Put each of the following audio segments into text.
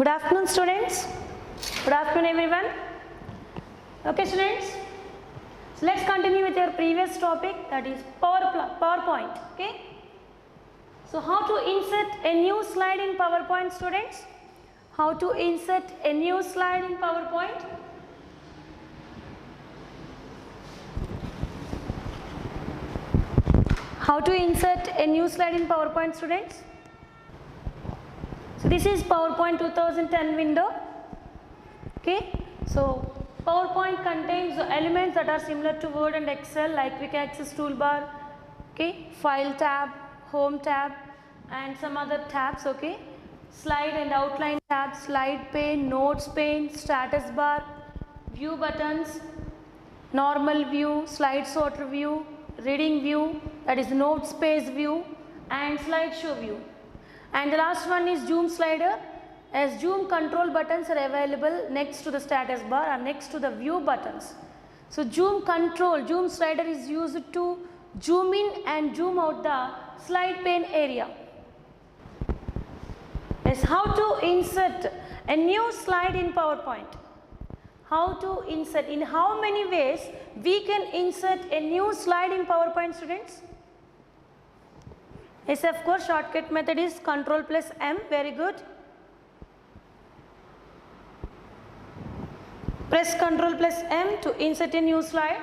Good afternoon, students. Good afternoon, everyone. Okay, students. So let's continue with your previous topic, that is PowerPoint. Okay. So how to insert a new slide in PowerPoint, students? How to insert a new slide in PowerPoint? How to insert a new slide in PowerPoint, students? So this is PowerPoint 2010 window. Okay. So PowerPoint contains the elements that are similar to Word and Excel, like quick access toolbar, okay, file tab, home tab, and some other tabs. Okay, slide and outline tab, slide pane, notes pane, status bar, view buttons, normal view, slide sorter view, reading view, that is note space view, and slideshow view. And the last one is zoom slider, as zoom control buttons are available next to the status bar or next to the view buttons. So zoom control, zoom slider is used to zoom in and zoom out the slide pane area. Yes, how to insert a new slide in PowerPoint? How to insert, in how many ways we can insert a new slide in PowerPoint, students? Yes, of course, shortcut method is Ctrl plus M, very good. Press Ctrl plus M to insert a new slide.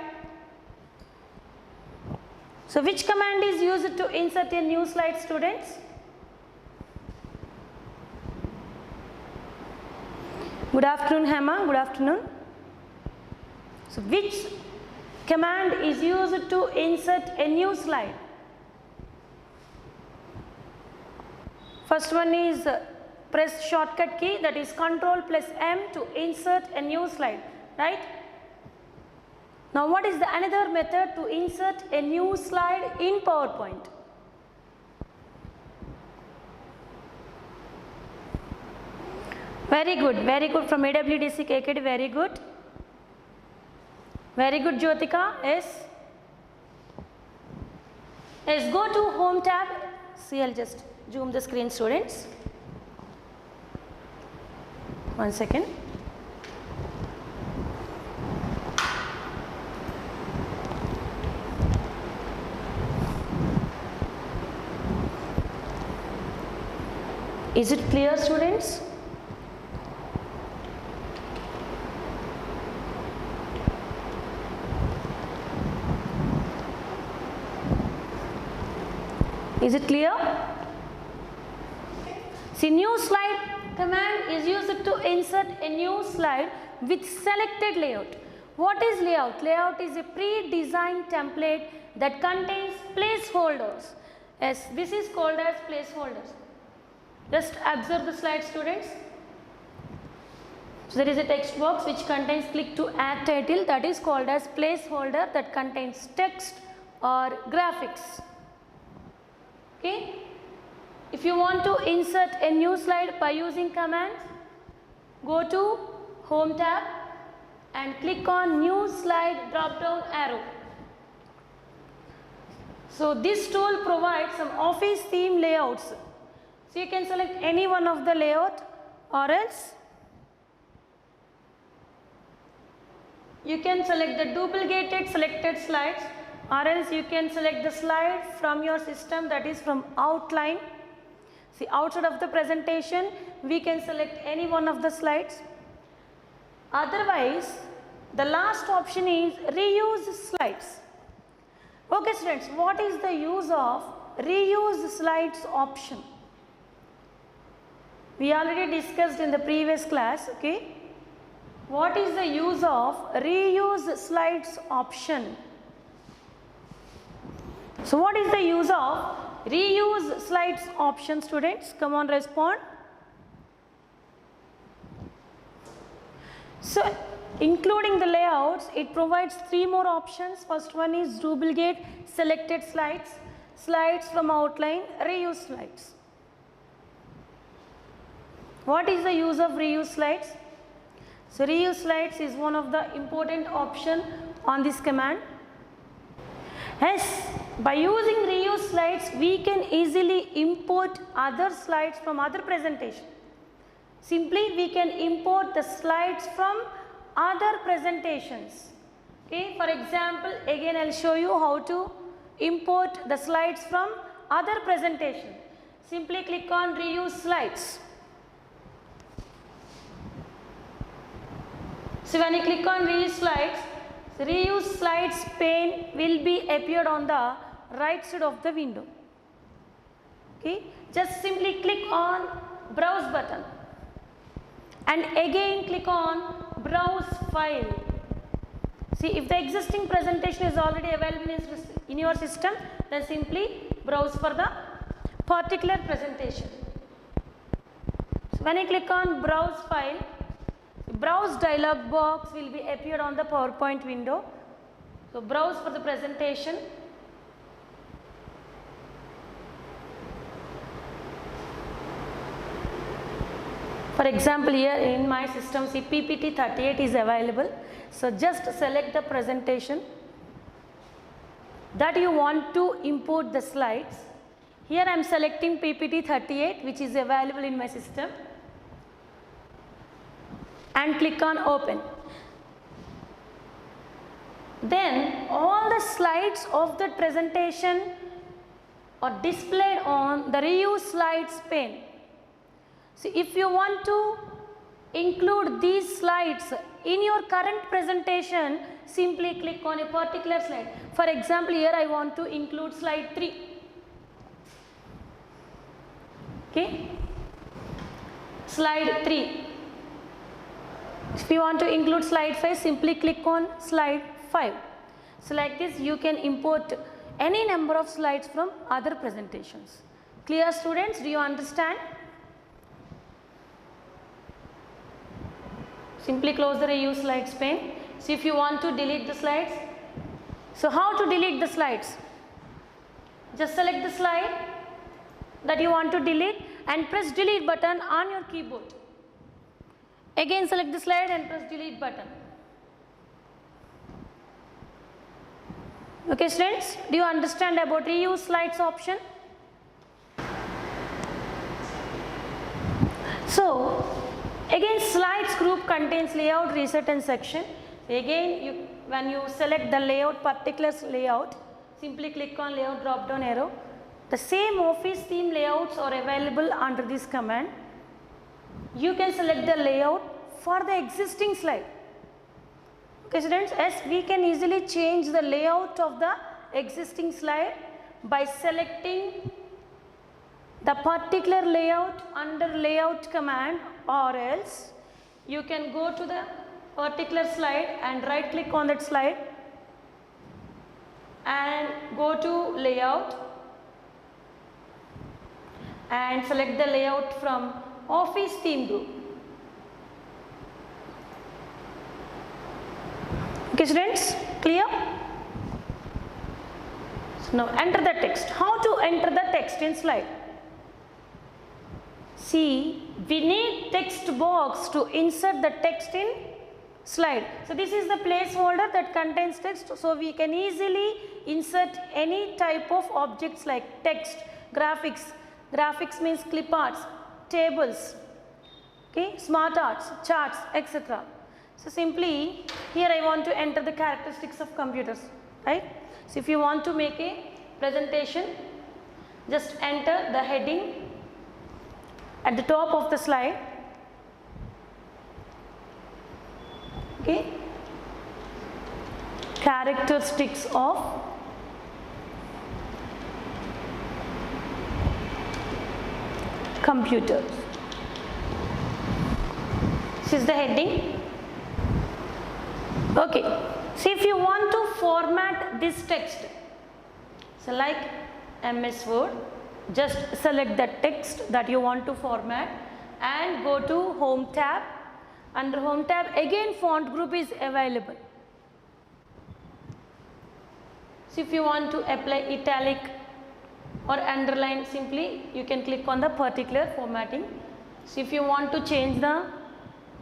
So which command is used to insert a new slide, students? Good afternoon, Hema, good afternoon. So which command is used to insert a new slide? First one is press shortcut key, that is Ctrl plus M to insert a new slide, right? Now what is the another method to insert a new slide in PowerPoint? Very good from AWDC KKD, very good. Very good, Jyotika, yes. Yes, go to home tab. See, I'll just zoom the screen, students. 1 second. Is it clear, students? Is it clear? See, new slide command is used to insert a new slide with selected layout. What is layout? Layout is a pre-designed template that contains placeholders. Yes, this is called as placeholders. Just observe the slide, students. So there is a text box which contains click to add title, that is called as placeholder, that contains text or graphics. Okay. If you want to insert a new slide by using commands, go to home tab and click on new slide drop down arrow. So this tool provides some office theme layouts. So you can select any one of the layout, or else you can select the duplicated selected slides, or else you can select the slide from your system, that is from outline. See, outside of the presentation we can select any one of the slides. Otherwise the last option is reuse slides. Okay, students, what is the use of reuse slides option? We already discussed in the previous class. Okay, what is the use of reuse slides option? So what is the use of reuse slides option, students? Come on, respond. So including the layouts, it provides 3 more options. First one is duplicate selected slides, slides from outline, reuse slides. What is the use of reuse slides? So reuse slides is one of the important option on this command. Yes, by using reuse slides we can easily import other slides from other presentation. Simply we can import the slides from other presentations. Okay, for example, again I will show you how to import the slides from other presentation. Simply click on reuse slides. So when you click on reuse slides pane will be appeared on the right side of the window. Okay, just simply click on browse button and again click on browse file. See, if the existing presentation is already available in your system, then simply browse for the particular presentation. So when you click on browse file, browse dialog box will be appeared on the PowerPoint window. So browse for the presentation. For example, here in my system, see PPT 38 is available. So just select the presentation that you want to import the slides. Here I am selecting PPT 38 which is available in my system and click on open. Then all the slides of the presentation are displayed on the reuse slides pane. So if you want to include these slides in your current presentation, simply click on a particular slide. For example, here I want to include slide 3. Okay, slide 3. If you want to include slide 5, simply click on slide 5. So like this you can import any number of slides from other presentations. Clear students, do you understand? Simply close the reuse slides pane. So if you want to delete the slides, so how to delete the slides? Just select the slide that you want to delete and press delete button on your keyboard. Again select the slide and press delete button. Okay students, do you understand about reuse slides option? So again slides group contains layout, reset and section. Again when you select the layout, particular layout, simply click on layout drop down arrow. The same office theme layouts are available under this command. You can select the layout for the existing slide. Okay students, yes, we can easily change the layout of the existing slide by selecting the particular layout under layout command, or else you can go to the particular slide and right click on that slide and go to layout and select the layout from office theme group. Okay students, clear? So now enter the text. How to enter the text in slide? See, we need text box to insert the text in slide. So this is the placeholder that contains text, so we can easily insert any type of objects like text, graphics. Graphics means clip arts, tables, okay, smart arts, charts, etc. So simply here I want to enter the characteristics of computers, right? So if you want to make a presentation, just enter the heading at the top of the slide. Okay, characteristics of computers. This is the heading. Okay, so if you want to format this text, so like MS Word, just select the text that you want to format and go to Home tab. Under Home tab again font group is available. So if you want to apply italic or underline, simply you can click on the particular formatting. So if you want to change the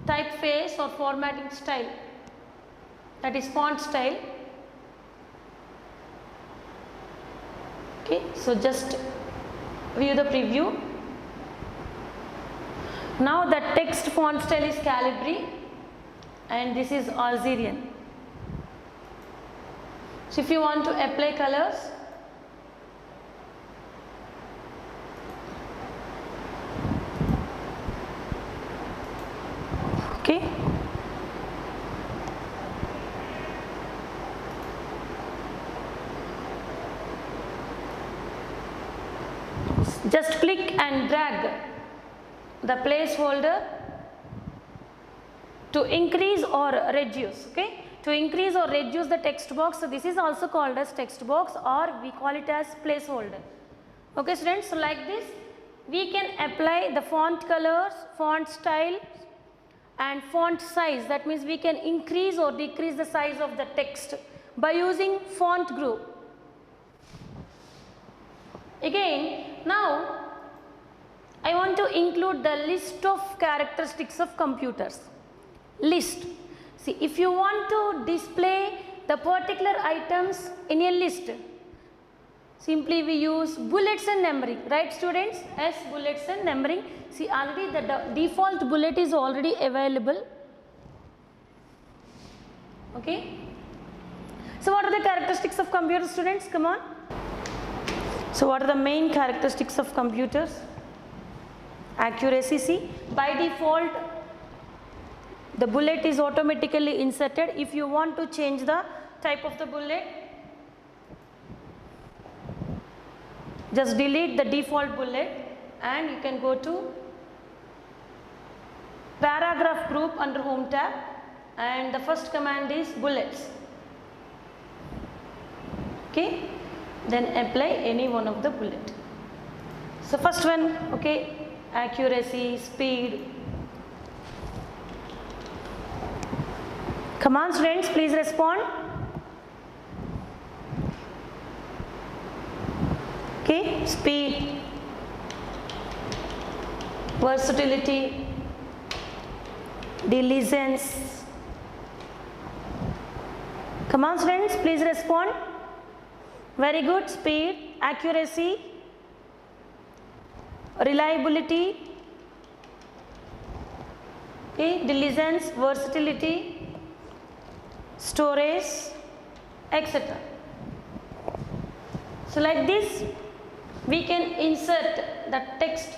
typeface or formatting style, that is font style, okay, so just view the preview. Now the text font style is Calibri and this is Auxerian. So if you want to apply colors, okay, just click and drag the placeholder to increase or reduce, okay, to increase or reduce the text box. So this is also called as text box, or we call it as placeholder. Okay students, so like this we can apply the font colors, font style and font size. That means we can increase or decrease the size of the text by using font group. Again, now I want to include the list of characteristics of computers. List. See, if you want to display the particular items in a list, simply we use bullets and numbering, right students? Yes, bullets and numbering. See, already the default bullet is already available. Okay. So what are the characteristics of computers, students? Come on. So what are the main characteristics of computers? Accuracy. See, by default the bullet is automatically inserted. If you want to change the type of the bullet, just delete the default bullet and you can go to paragraph group under home tab, and the first command is bullets. Okay, then apply any one of the bullet. So first one, okay, accuracy, speed. Come on students, please respond. Okay, speed, versatility, diligence. Come on students, please respond. Very good. Speed, accuracy, reliability, okay, diligence, versatility, storage, etc. So like this we can insert the text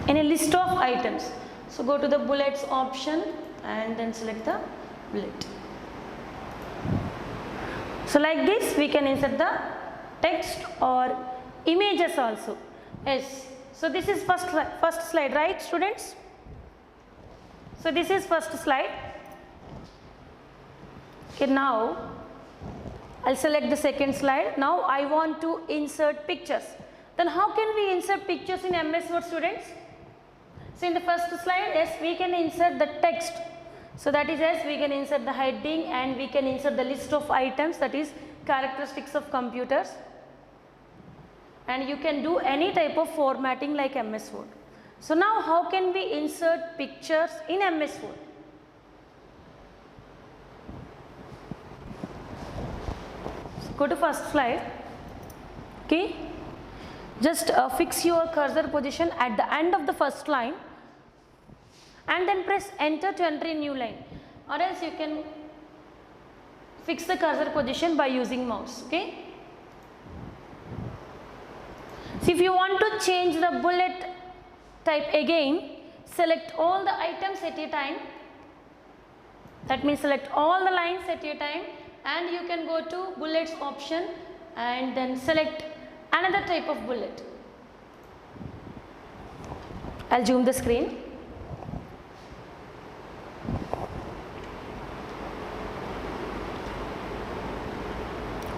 in a list of items. So go to the bullets option and then select the bullet. So like this we can insert the text or images also. Yes. So this is first slide, right students? So this is first slide. Okay, now I'll select the second slide. Now I want to insert pictures. Then how can we insert pictures in MS Word, students? So in the first slide, yes, we can insert the text. So that is, yes, we can insert the heading and we can insert the list of items, that is characteristics of computers. And you can do any type of formatting like MS Word. So now how can we insert pictures in MS Word? So go to first slide. Okay. Just fix your cursor position at the end of the first line and then press enter to enter a new line, or else you can fix the cursor position by using mouse. Okay. So if you want to change the bullet type again, select all the items at a time. That means select all the lines at a time and you can go to bullets option and then select another type of bullet. I'll zoom the screen.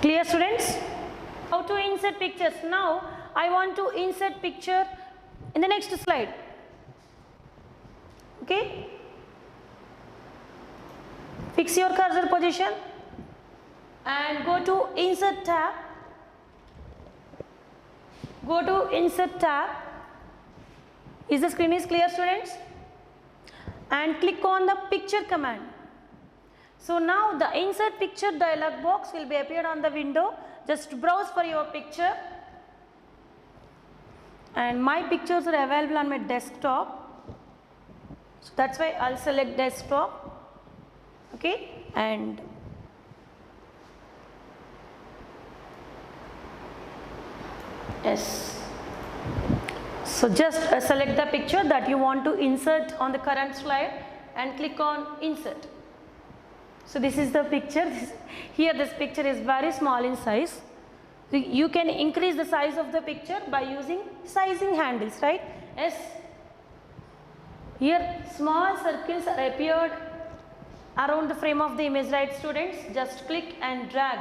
Clear, students? How to insert pictures? Now I want to insert picture in the next slide. Okay. Fix your cursor position and go to insert tab. Go to insert tab. Is the screen is clear, students? And click on the picture command. So now the insert picture dialog box will be appeared on the window. Just browse for your picture and my pictures are available on my desktop. So that's why I'll select desktop, okay, and yes. So just select the picture that you want to insert on the current slide and click on insert. So this is the picture. Here this picture is very small in size. So you can increase the size of the picture by using sizing handles, right? Yes. Here small circles are appeared around the frame of the image, right students? Just click and drag.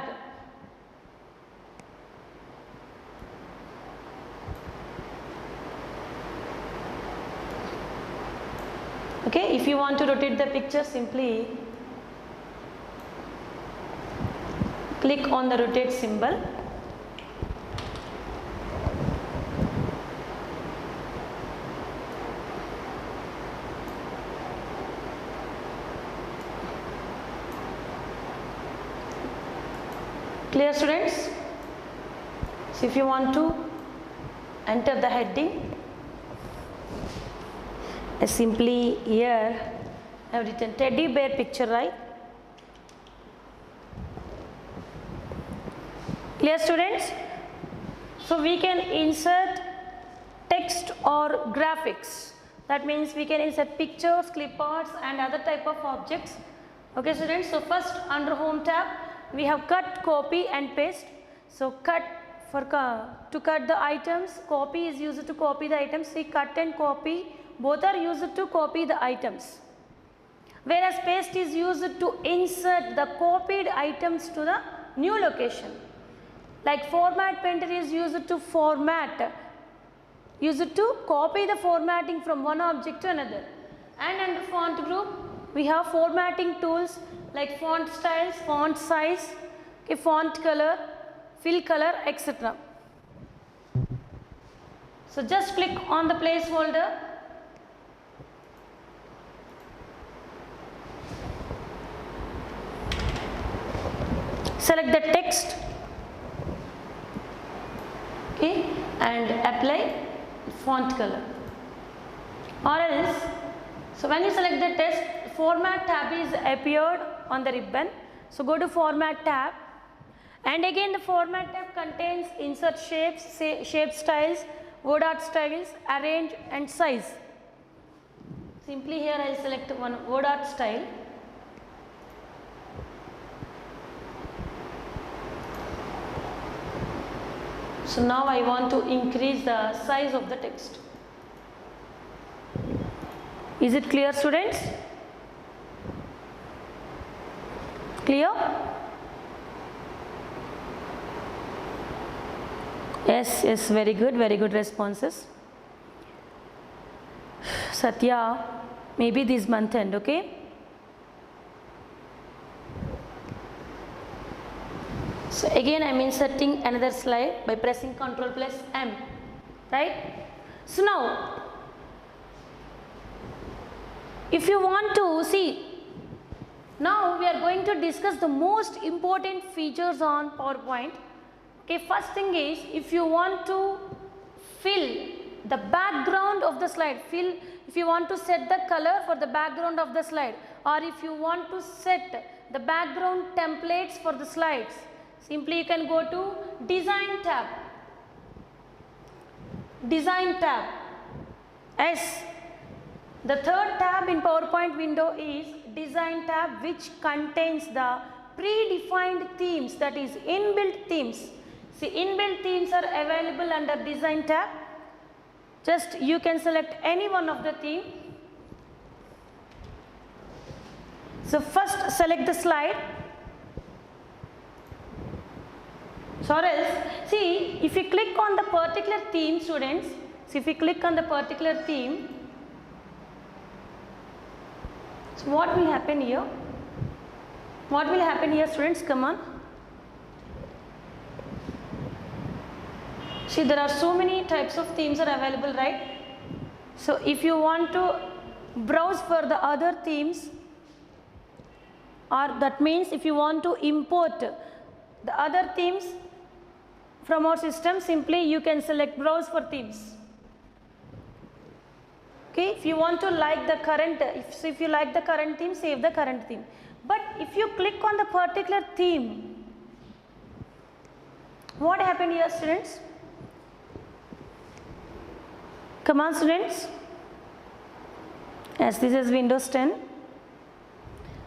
Okay, if you want to rotate the picture, simply click on the rotate symbol. Clear students? So if you want to enter the heading, simply here I have written teddy bear picture, right? Clear students? So we can insert text or graphics. That means we can insert pictures, clip arts and other type of objects. Okay students, so first under home tab we have cut, copy and paste. So cut to cut the items, copy is used to copy the items. See, cut and copy both are used to copy the items, whereas paste is used to insert the copied items to the new location. Like format painter is used to format, used to copy the formatting from one object to another. And under font group we have formatting tools like font styles, font size, okay, font color, fill color, etc. So just click on the placeholder. Select the text, okay, and apply font color. Or else, so when you select the text, format tab is appeared on the ribbon. So go to format tab, and again the format tab contains insert shapes, say shape styles, word art styles, arrange and size. Simply here I will select one word art style. So now I want to increase the size of the text. Is it clear students? Clear? Yes, yes, very good responses. Satya, maybe this month end, okay? So again I am inserting another slide by pressing Ctrl plus M, right? So now, if you want to see, now we are going to discuss the most important features on PowerPoint. Okay, first thing is, if you want to fill the background of the slide, if you want to set the color for the background of the slide, or if you want to set the background templates for the slides, simply you can go to Design tab. Design tab. Yes. The third tab in PowerPoint window is Design tab, which contains the predefined themes, that is inbuilt themes. See, inbuilt themes are available under Design tab. Just you can select any one of the theme. So first select the slide. So else, see, if you click on the particular theme, students, see, if you click on the particular theme, so what will happen here? What will happen here, students? Come on. See, there are so many types of themes are available, right? So if you want to browse for the other themes, or that means if you want to import the other themes from our system, simply you can select browse for themes. Okay, if you want to like the current, if you like the current theme, save the current theme. But if you click on the particular theme, what happened here, students? Come on, students. Yes, this is Windows 10.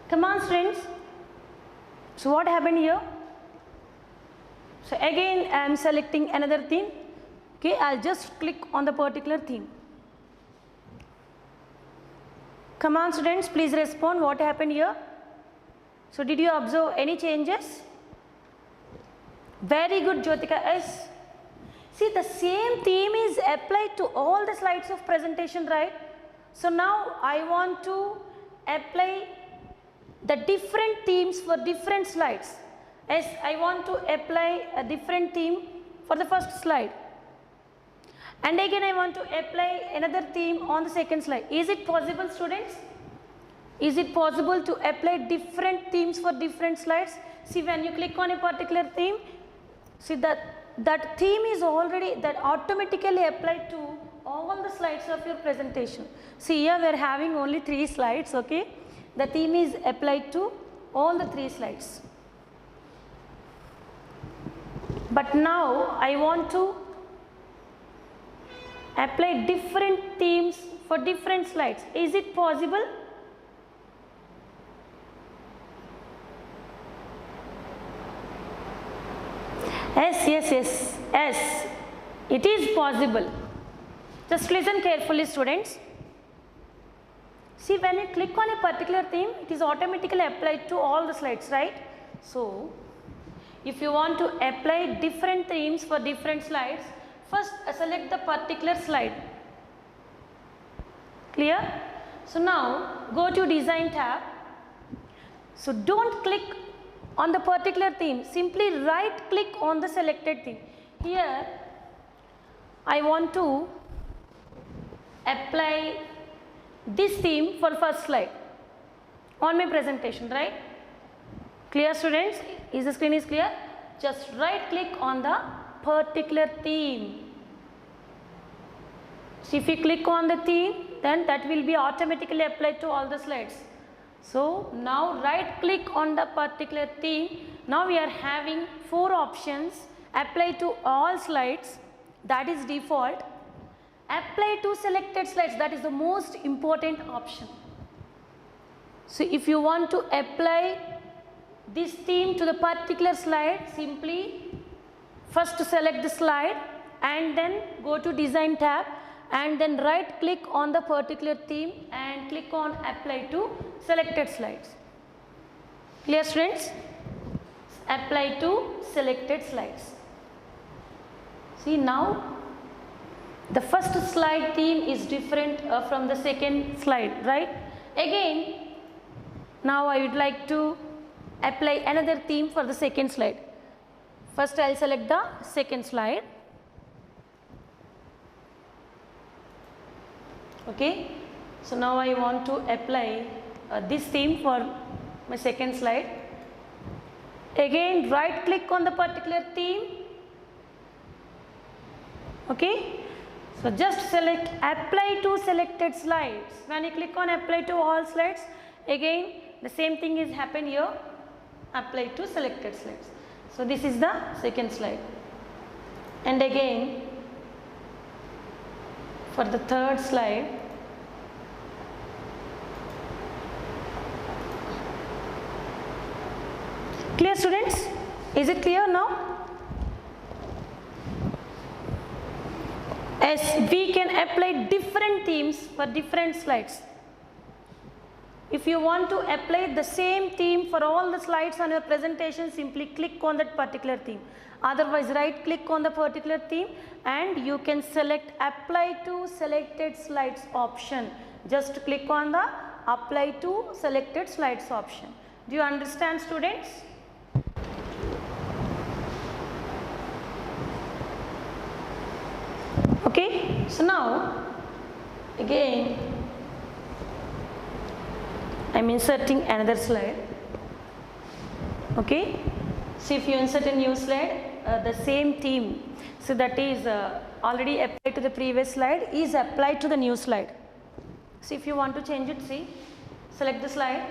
Come on, students. So what happened here? So again I am selecting another theme. Okay, I'll just click on the particular theme. Come on, students, please respond. What happened here? So did you observe any changes? Very good, Jyotika. Yes. See, the same theme is applied to all the slides of presentation, right? So now I want to apply the different themes for different slides. Yes, I want to apply a different theme for the first slide. And again I want to apply another theme on the second slide. Is it possible, students? Is it possible to apply different themes for different slides? See, when you click on a particular theme, see that theme is already, that automatically applied to all the slides of your presentation. See, here we are having only 3 slides, okay? The theme is applied to all the 3 slides. But now I want to apply different themes for different slides. Is it possible? Yes, it is possible. Just listen carefully, students. See, when you click on a particular theme, it is automatically applied to all the slides, right? So, if you want to apply different themes for different slides, first select the particular slide. Clear? So now go to Design tab. So don't click on the particular theme, simply right click on the selected theme. Here I want to apply this theme for first slide on my presentation, right? Clear, students? Is the screen is clear? Just right click on the particular theme. So if you click on the theme, then that will be automatically applied to all the slides. So now right click on the particular theme. Now we are having 4 options: apply to all slides, that is default; apply to selected slides, that is the most important option. So if you want to apply this theme to the particular slide, simply first select the slide and then go to Design tab and then right click on the particular theme and click on apply to selected slides. Clear, students? Apply to selected slides. See, now the first slide theme is different from the second slide, right? Again, now I would like to apply another theme for the second slide. First I will select the second slide. Okay, so now I want to apply this theme for my second slide. Again, right click on the particular theme. Okay, so just select apply to selected slides. When you click on apply to all slides, again the same thing is happen here, apply to selected slides. So this is the second slide. And again for the third slide, clear, students? Is it clear now? As we can apply different themes for different slides. If you want to apply the same theme for all the slides on your presentation, simply click on that particular theme. Otherwise, right click on the particular theme and you can select apply to selected slides option. Just click on the apply to selected slides option. Do you understand, students? Okay, so now again I am inserting another slide. Okay, so if you insert a new slide, the same theme, so that is already applied to the previous slide, is applied to the new slide. See, if you want to change it, see, select the slide.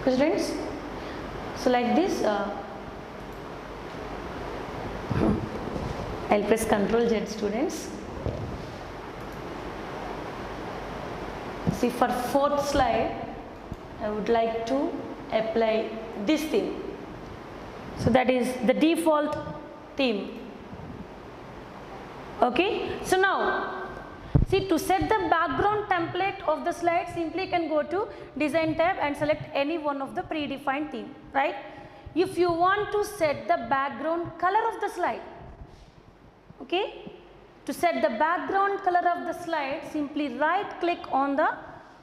Okay, students, so like this, I'll press Ctrl Z, students. See, for fourth slide, I would like to apply this theme. So that is the default theme. Okay. So now, see, to set the background template of the slide, simply can go to Design tab and select any one of the predefined theme, right? If you want to set the background color of the slide, okay, to set the background color of the slide, simply right click on the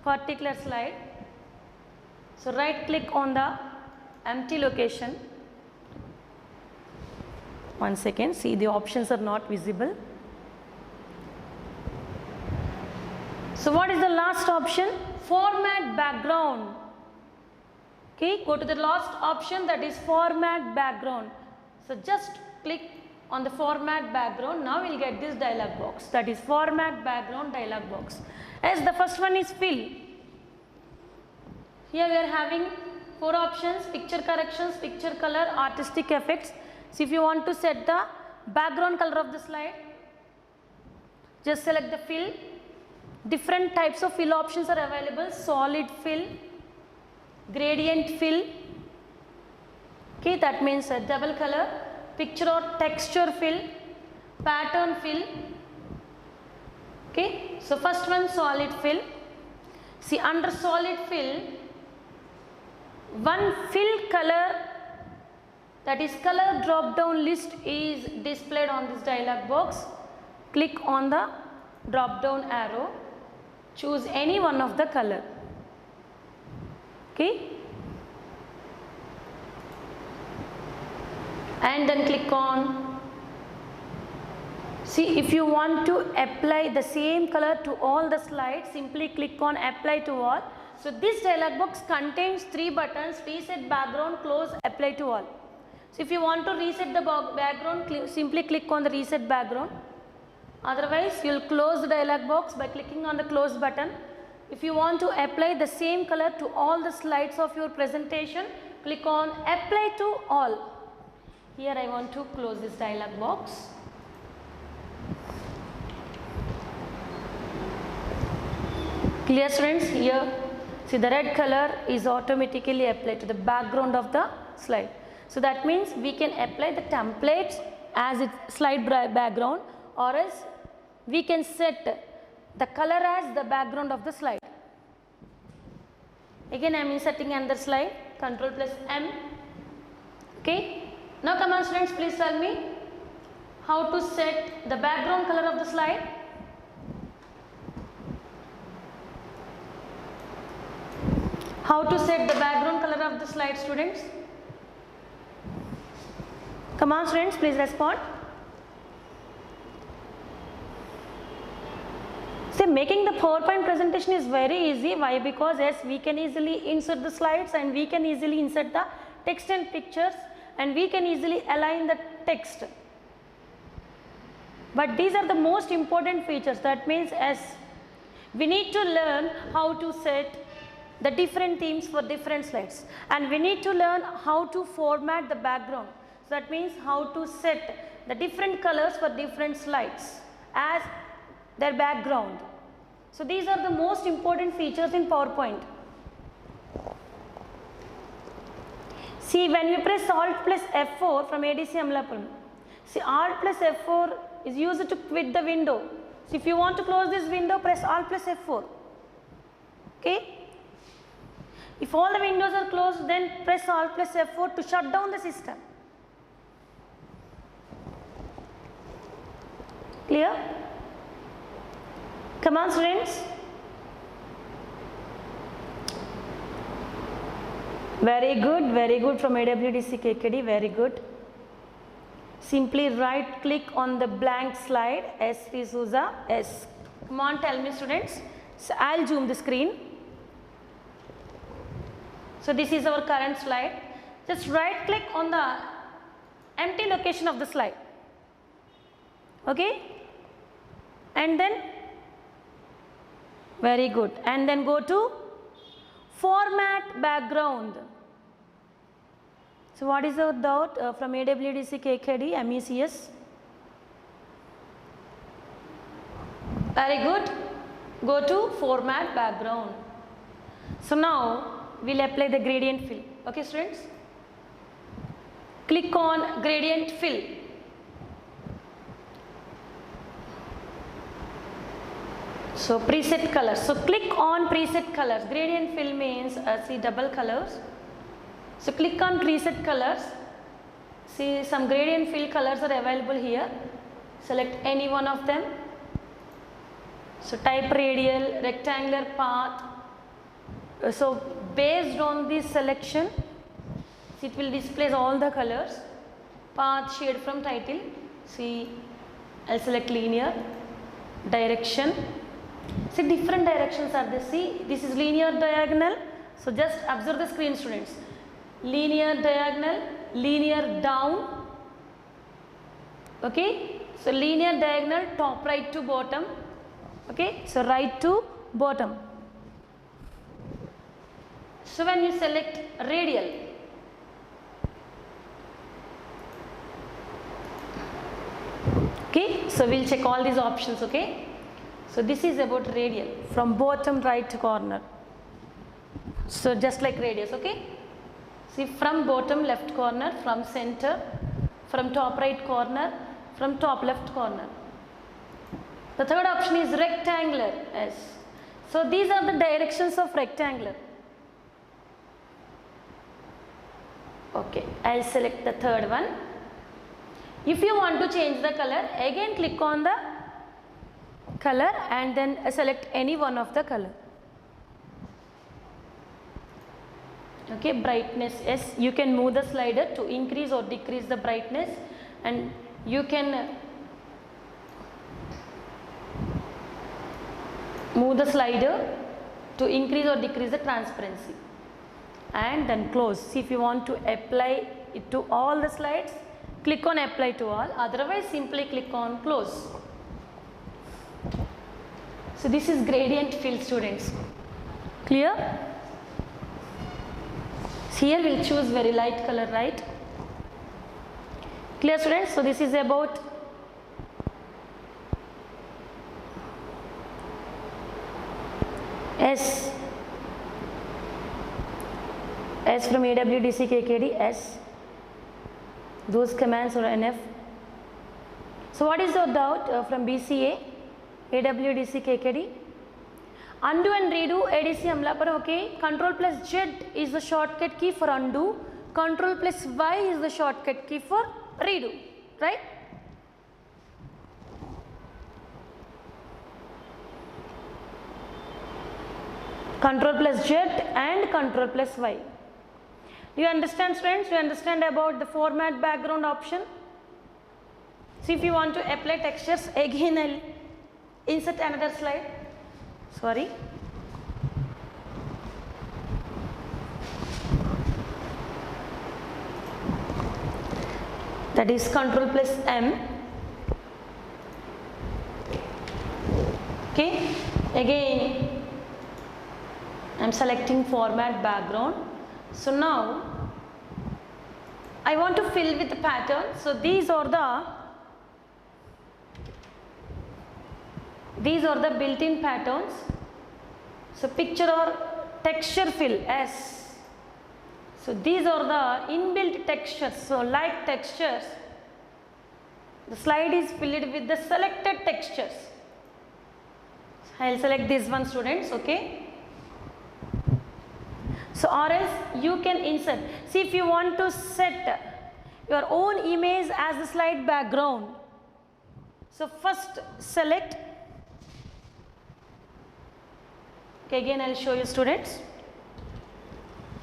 particular slide. So right click on the empty location. One second, see, the options are not visible. So what is the last option? Format background. Okay, go to the last option, that is format background. So just click on the format background. Now we will get this dialog box, that is format background dialog box. As the first one is fill. Here we are having 4 options: picture corrections, picture color, artistic effects. So if you want to set the background color of the slide, just select the fill. Different types of fill options are available: solid fill, gradient fill, okay, that means a double color, picture or texture fill, pattern fill. Okay, so first one, solid fill. See, under solid fill, one fill color, that is color drop down list, is displayed on this dialog box. Click on the drop down arrow, choose any one of the color. Okay, and then click on. See, if you want to apply the same color to all the slides, simply click on apply to all. So this dialog box contains 3 buttons: reset background, close, apply to all. So if you want to reset the background, simply click on the reset background. Otherwise, you will close the dialog box by clicking on the close button. If you want to apply the same color to all the slides of your presentation, click on apply to all. Here I want to close this dialog box. Clear, students? Here, see, the red color is automatically applied to the background of the slide. So that means we can apply the templates as its slide background, or else we can set the color as the background of the slide. Again, I am inserting another slide, Ctrl plus M. Okay. Now come on, students, please tell me how to set the background color of the slide. How to set the background color of the slide, students? Come on, students, please respond. See, making the PowerPoint presentation is very easy. Why? Because yes, we can easily insert the slides, and we can easily insert the text and pictures, and we can easily align the text. But these are the most important features. That means as we need to learn how to set the different themes for different slides, and we need to learn how to format the background. So that means how to set the different colors for different slides as their background. So these are the most important features in PowerPoint. See, when we press Alt plus F4 from ADC Amlapuram, see, Alt plus F4 is used to quit the window. So if you want to close this window, press Alt plus F4. Okay. If all the windows are closed, then press Alt plus F4 to shut down the system. Clear? Come on, students. Very good from AWDC KKD, very good. Simply right click on the blank slide, S. D'Souza, S. Come on, tell me, students. So I'll zoom the screen. So this is our current slide. just right click on the empty location of the slide, okay, and then very good, and then go to format background. So what is the doubt from AWDC KKD MECS? Very good, go to format background. So now we will apply the gradient fill, okay students. Click on gradient fill. So preset colors, so click on preset colors. Gradient fill means see double colors. So click on preset colors. See some gradient fill colors are available here. Select any one of them. So type radial, rectangular, path. So based on this selection, it will display all the colors. Path, shade from title. See, I'll select linear, direction. See different directions are there. See, this is linear diagonal. So just observe the screen, students. Linear diagonal, linear down. Okay. So linear diagonal, top right to bottom. Okay. So right to bottom. So when you select radial, okay, so we'll check all these options, okay. So this is about radial from bottom right corner. So just like radius, okay. See from bottom left corner, from center, from top right corner, from top left corner. The third option is rectangular, yes. So these are the directions of rectangular. Okay, I'll select the third one. If you want to change the color, again click on the color and then select any one of the color. Okay, brightness, yes, you can move the slider to increase or decrease the brightness, and you can move the slider to increase or decrease the transparency, and then close. See if you want to apply it to all the slides, click on apply to all, otherwise simply click on close. So this is gradient fill, students. Clear? Here we will choose very light color, right? Clear, students? So this is about S from AWDC KKD, S. Those commands are NF. So what is your doubt from BCA, AWDC KKD? Undo and redo ADC हमला पर, okay. Control plus Z is the shortcut key for undo. Control plus Y is the shortcut key for redo, right? Control plus Z and Control plus Y. Do you understand, students? Do you understand about the format background option? See if you want to apply textures, again I'll insert another slide. Sorry. That is Control plus M. Okay. Again, I am selecting format background. So now I want to fill with the pattern. So these are the built-in patterns. So picture or texture fill, S. So these are the inbuilt textures. So like textures, the slide is filled with the selected textures. I will select this one, students, okay. So or else you can insert. See if you want to set your own image as the slide background. So first select. Okay, again I will show you, students.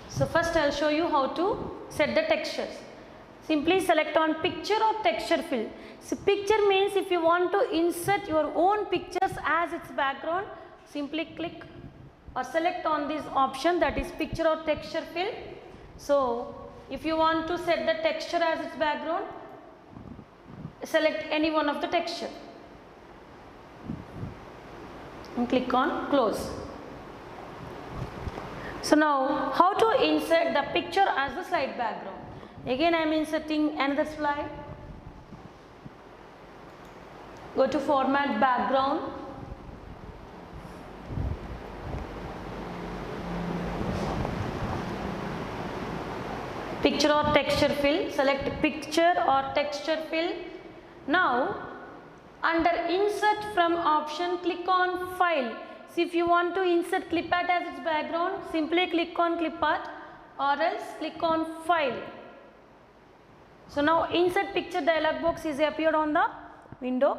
So first I will show you how to set the textures. Simply select on picture or texture fill. So picture means if you want to insert your own pictures as its background, simply click or select on this option, that is picture or texture fill. So If you want to set the texture as its background, select any one of the texture and click on close. So now how to insert the picture as the slide background? Again I am inserting another slide. Go to format background. Picture or texture fill, select picture or texture fill. Now under insert from option, click on file. So if you want to insert clip art as its background, simply click on clip art or else click on file. So now insert picture dialog box is appeared on the window.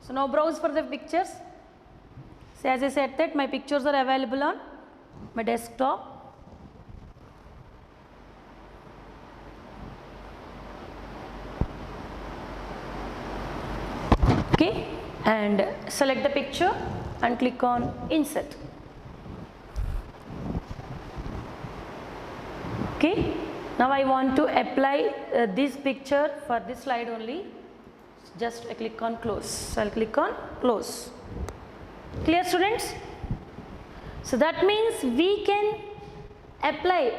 So now browse for the pictures. So as I said that my pictures are available on my desktop. Okay, and select the picture and click on insert. Okay, now I want to apply this picture for this slide only. Just I click on close. So I'll click on close. Clear, students? So that means we can apply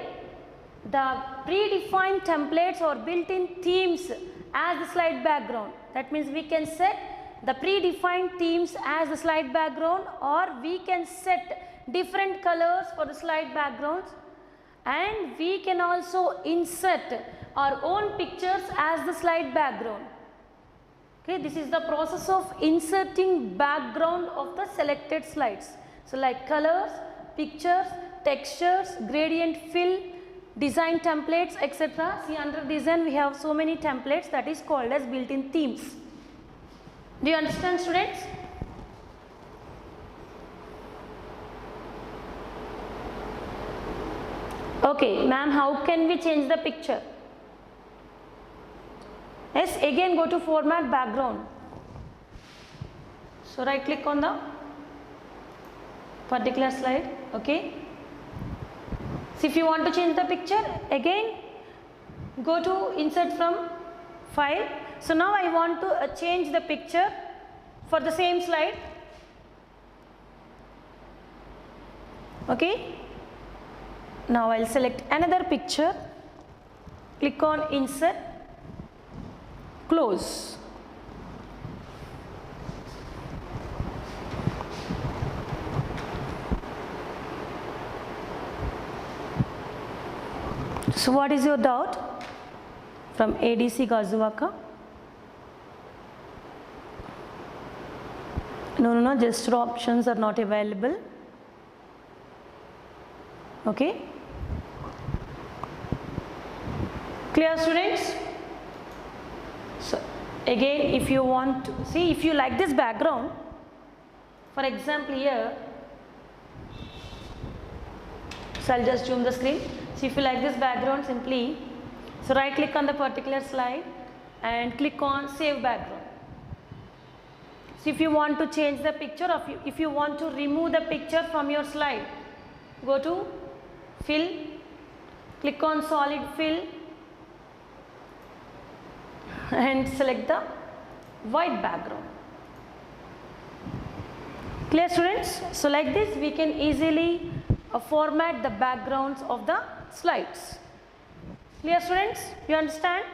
the predefined templates or built-in themes as the slide background. That means we can set the predefined themes as the slide background, or we can set different colors for the slide backgrounds, and we can also insert our own pictures as the slide background. Okay, this is the process of inserting background of the selected slides. So like colors, pictures, textures, gradient fill, design templates, etc. See, under design we have so many templates, that is called as built-in themes. Do you understand, students? Okay, ma'am, how can we change the picture? Yes, again go to format background. So right click on the particular slide. Okay. So if you want to change the picture, again go to insert from file. So now I want to change the picture for the same slide. Okay. Now I'll select another picture, click on insert, close. So what is your doubt? From ADC Gazuwaka? No, gesture options are not available. Okay. Clear, students? So again, if you want to see, if you like this background, for example here, so I'll just zoom the screen. So if you like this background, simply so right click on the particular slide and click on save background. So if you want to change the picture, or if you want to remove the picture from your slide, go to fill, click on solid fill and select the white background. Clear, students? So like this we can easily format the backgrounds of the slides. Clear, students? You understand?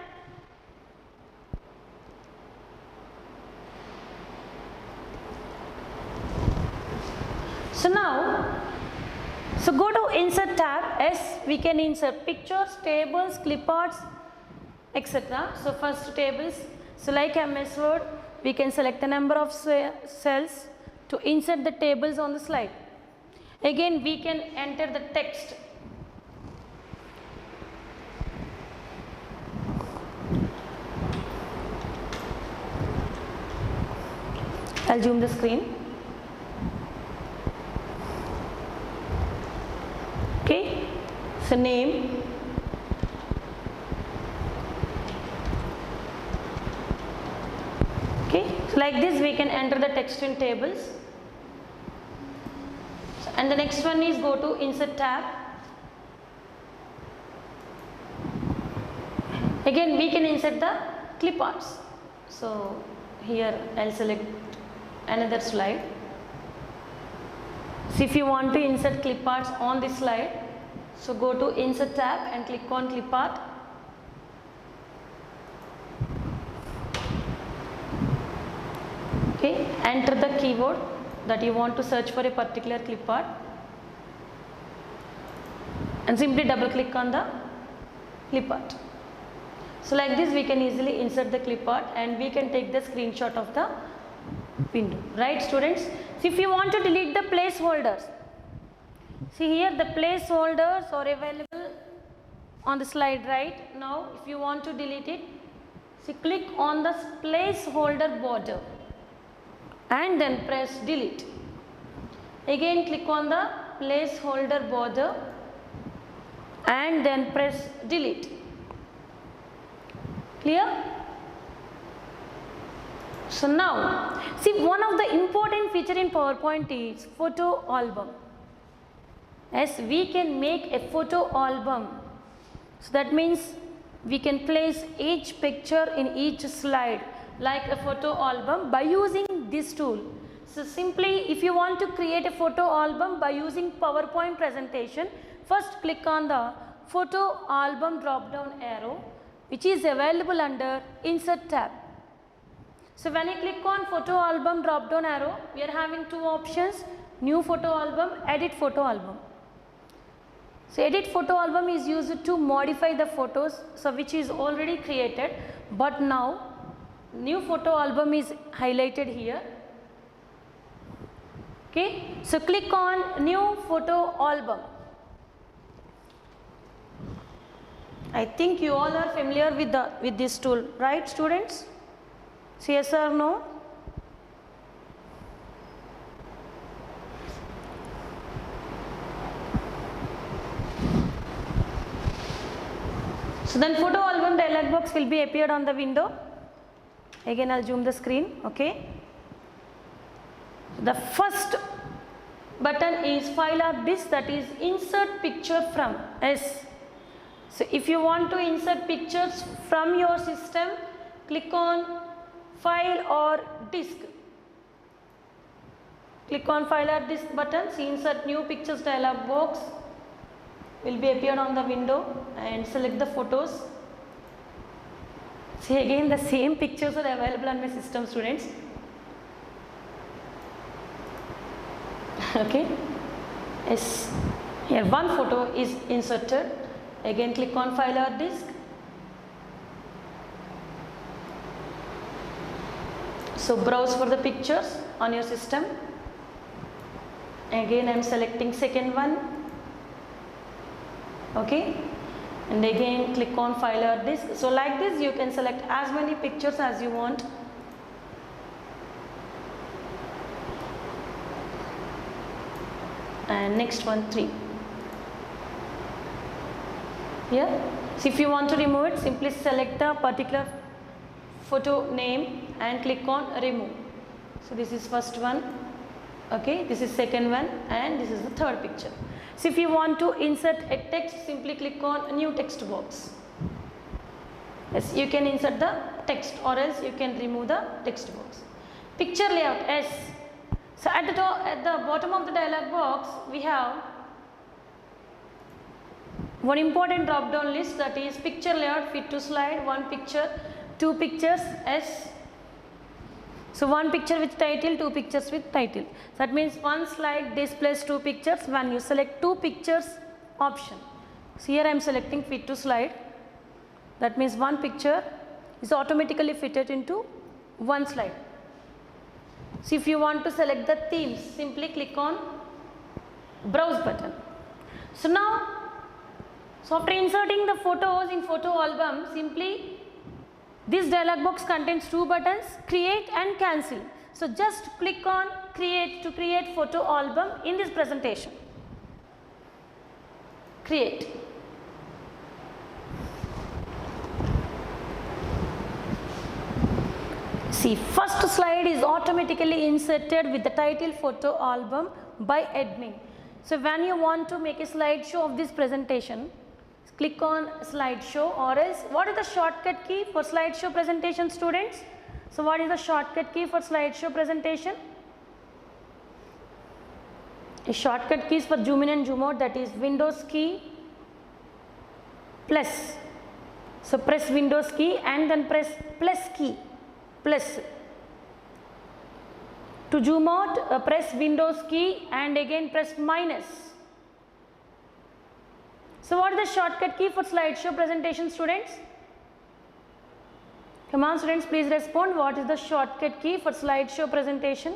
So now, so go to insert tab. Yes, we can insert pictures, tables, clip arts, etc. So first tables. So like MS Word, we can select the number of cells to insert the tables on the slide. Again, we can enter the text. I'll zoom the screen. Okay, so name, okay, so like this we can enter the text in tables. So, and the next one is go to insert tab. Again we can insert the clip arts. So here I'll select another slide. So if you want to insert clip arts on this slide, so go to insert tab and click on clip art. Okay, enter the keyword that you want to search for a particular clip art and simply double click on the clip art. So like this we can easily insert the clip art and we can take the screenshot of the window, right students? So if you want to delete the placeholders, see here the placeholders are available on the slide right now. If you want to delete it, see click on the placeholder border and then press delete. Again click on the placeholder border and then press delete. Clear? So now see, one of the important feature in PowerPoint is photo album. As we can make a photo album, so that means we can place each picture in each slide like a photo album by using this tool. So simply if you want to create a photo album by using PowerPoint presentation, first click on the photo album drop down arrow which is available under insert tab. So when you click on photo album drop down arrow, we are having two options: new photo album, edit photo album. So edit photo album is used to modify the photos, so which is already created, but now new photo album is highlighted here. Okay, so click on new photo album. I think you all are familiar with this tool, right students? So yes or no? So then photo album dialog box will be appeared on the window. Again I'll zoom the screen. Okay. The first button is file or disk, that is insert picture from. Yes. So if you want to insert pictures from your system, click on file or disk. Click on file or disk button. See, insert new pictures dialog box will be appeared on the window and select the photos. See, again the same pictures are available on my system, students. Okay. Yes. Here one photo is inserted. Again click on file or disk. So browse for the pictures on your system. Again I am selecting second one. Okay, and again click on file or disk. So like this you can select as many pictures as you want. And next one 3. Here, so if you want to remove it, simply select the particular photo name and click on remove. So this is first one, okay, this is second one, and this is the third picture. So if you want to insert a text, simply click on a new text box. Yes, you can insert the text or else you can remove the text box. Picture layout, yes. So at the bottom of the dialog box we have one important drop down list, that is picture layout, fit to slide, one picture, two pictures, yes. So one picture with title, two pictures with title. So that means one slide displays two pictures when you select two pictures option. So here I am selecting fit to slide. That means one picture is automatically fitted into one slide. So if you want to select the themes, simply click on browse button. So now, so after inserting the photos in photo album, simply this dialog box contains two buttons, create and cancel. So just click on create to create photo album in this presentation. Create. See, first slide is automatically inserted with the title photo album by admin. So when you want to make a slideshow of this presentation, click on slideshow, or else what is the shortcut key for slideshow presentation, students? So what is the shortcut key for slideshow presentation? A shortcut keys for zoom in and zoom out, that is Windows key plus. So press Windows key and then press plus key, plus. To zoom out, press Windows key and again press minus. So what is the shortcut key for slideshow presentation, students? Come on students, please respond. What is the shortcut key for slideshow presentation?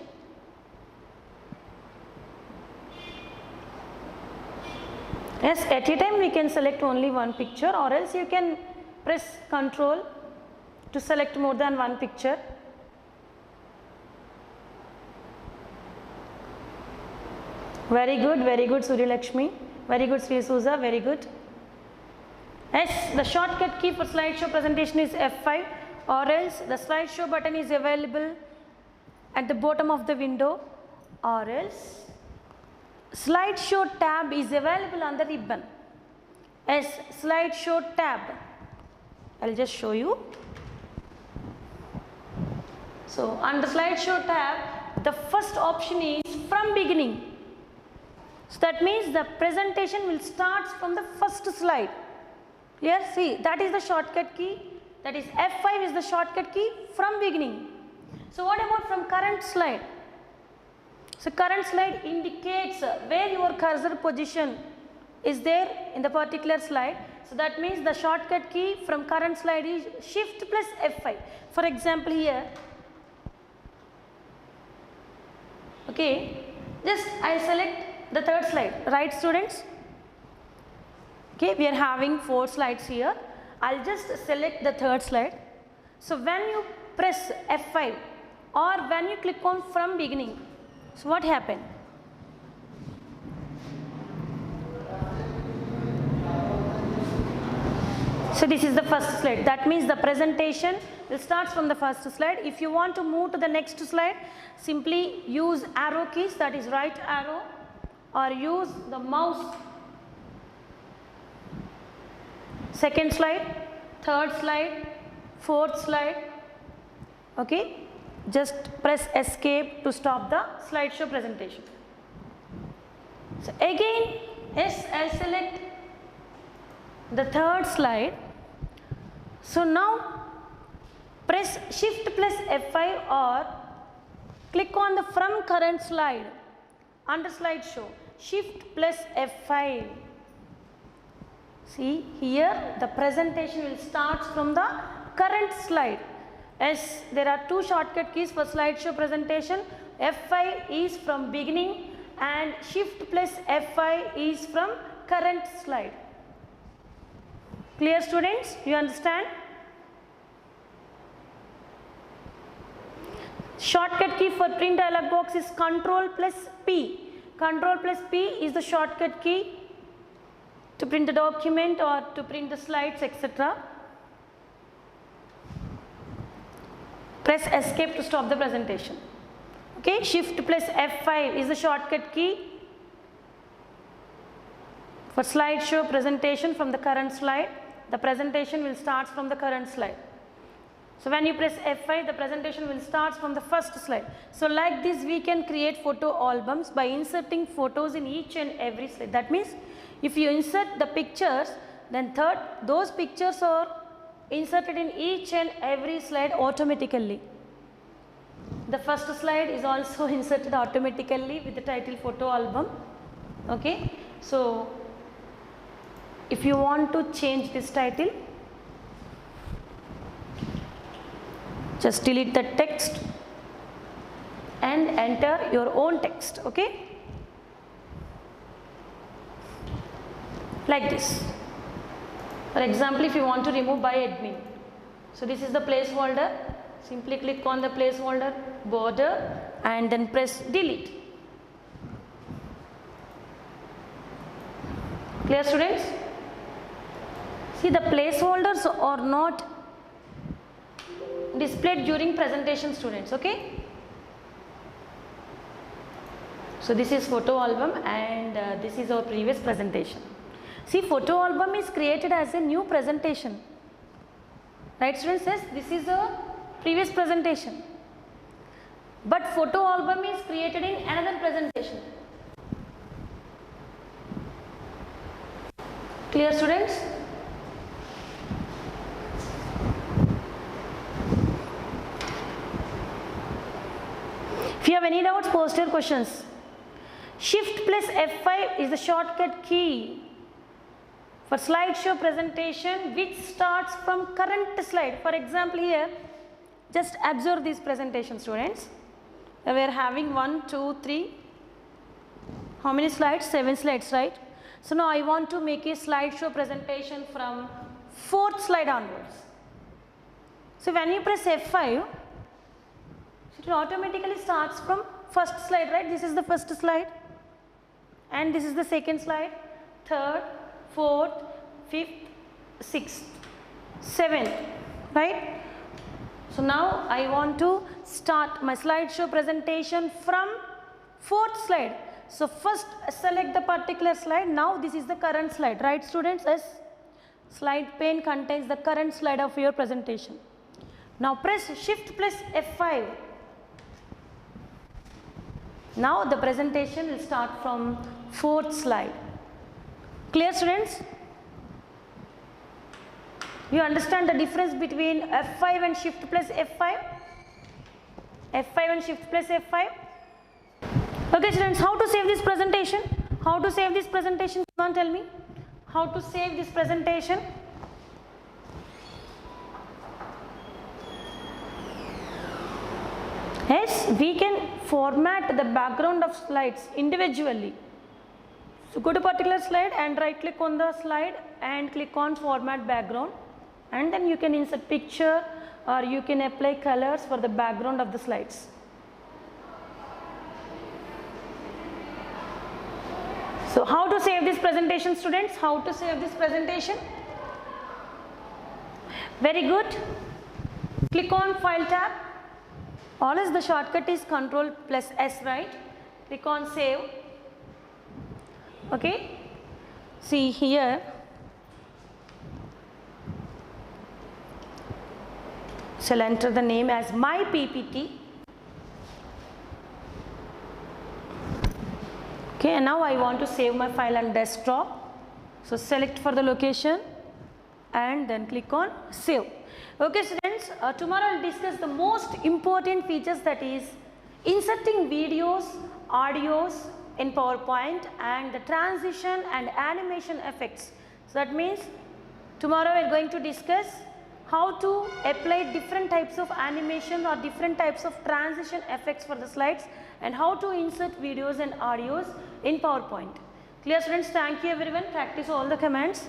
Yes, at a time we can select only one picture, or else you can press Ctrl to select more than one picture. Very good Surya Lakshmi. Very good Sri Suza, very good. Yes, the shortcut key for slideshow presentation is F5, or else the slideshow button is available at the bottom of the window, or else slideshow tab is available on the ribbon. Yes, slideshow tab. I'll just show you. So under slideshow tab, the first option is from beginning. So that means the presentation will start from the first slide. Here, see, that is the shortcut key. That is F5 is the shortcut key from beginning. So what about from current slide? So current slide indicates where your cursor position is there in the particular slide. So that means the shortcut key from current slide is Shift plus F5. For example here, okay, just I select the third slide, right students? Okay, we are having 4 slides here. I'll just select the third slide. So when you press F5 or when you click on from beginning, so what happened? So this is the first slide. That means the presentation will start from the first slide. If you want to move to the next slide, simply use arrow keys, that is right arrow, or use the mouse. Second slide, third slide, fourth slide. Okay, just press escape to stop the slideshow presentation. So again, yes, I select the third slide. So now press Shift plus F5 or click on the from current slide under slideshow, Shift plus F5. See here the presentation will start from the current slide. Yes, there are 2 shortcut keys for slideshow presentation. F5 is from beginning and Shift plus F5 is from current slide. Clear students? You understand? Shortcut key for print dialog box is Ctrl plus P. Ctrl plus P is the shortcut key to print the document or to print the slides, etc. Press escape to stop the presentation. Okay, Shift plus F5 is the shortcut key for slideshow presentation from the current slide. The presentation will start from the current slide. So when you press F5, the presentation will start from the first slide. So like this we can create photo albums by inserting photos in each and every slide. That means if you insert the pictures, then those pictures are inserted in each and every slide automatically. The first slide is also inserted automatically with the title photo album. Okay, so if you want to change this title, just delete the text and enter your own text. Okay, like this. For example, if you want to remove by admin, so this is the placeholder. Simply click on the placeholder, border, and then press delete. Clear students? See, the placeholders are not displayed during presentation, students. Okay, so this is photo album and this is our previous presentation. See, photo album is created as a new presentation. Right, students? Yes, this is a previous presentation. But photo album is created in another presentation. Clear, students? If you have any doubts, post your questions. Shift plus F5 is the shortcut key for slideshow presentation which starts from current slide. For example, here, just observe this presentation, students. We are having 1, 2, 3, how many slides? 7 slides, right? So now I want to make a slideshow presentation from 4th slide onwards. So when you press F5, it automatically starts from first slide, right? This is the first slide and this is the second slide, third, fourth, fifth, sixth, seventh, right? So now I want to start my slideshow presentation from 4th slide. So first select the particular slide. Now this is the current slide, right, students? Yes. Slide pane contains the current slide of your presentation. Now press Shift plus F5. Now the presentation will start from 4th slide. Clear, students? You understand the difference between F5 and Shift plus F5? F5 and Shift plus F5? Okay, students, how to save this presentation? How to save this presentation? Come on, tell me. How to save this presentation? Yes, we can format the background of slides individually. So go to particular slide and right click on the slide and click on format background, and then you can insert picture or you can apply colors for the background of the slides. So how to save this presentation, students? How to save this presentation? Very good. Click on File tab. Always the shortcut is Ctrl plus S, right? Click on Save. Okay. See here. Shall enter the name as My PPT. Okay, and now I want to save my file on desktop. So select for the location and then click on Save. Okay, students, tomorrow I will discuss the most important features, that is inserting videos, audios in PowerPoint and the transition and animation effects. So that means tomorrow we are going to discuss how to apply different types of animation or different types of transition effects for the slides and how to insert videos and audios in PowerPoint. Clear, students? Thank you everyone. Practice all the commands.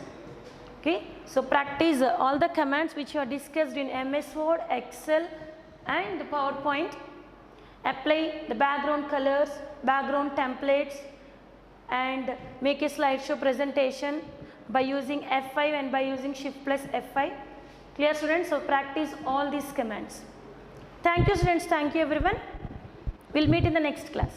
Okay, so practice all the commands which are discussed in MS Word, Excel and the PowerPoint. Apply the background colors, background templates and make a slideshow presentation by using F5 and by using Shift plus F5. Clear, students? So practice all these commands. Thank you, students. Thank you everyone. We'll meet in the next class.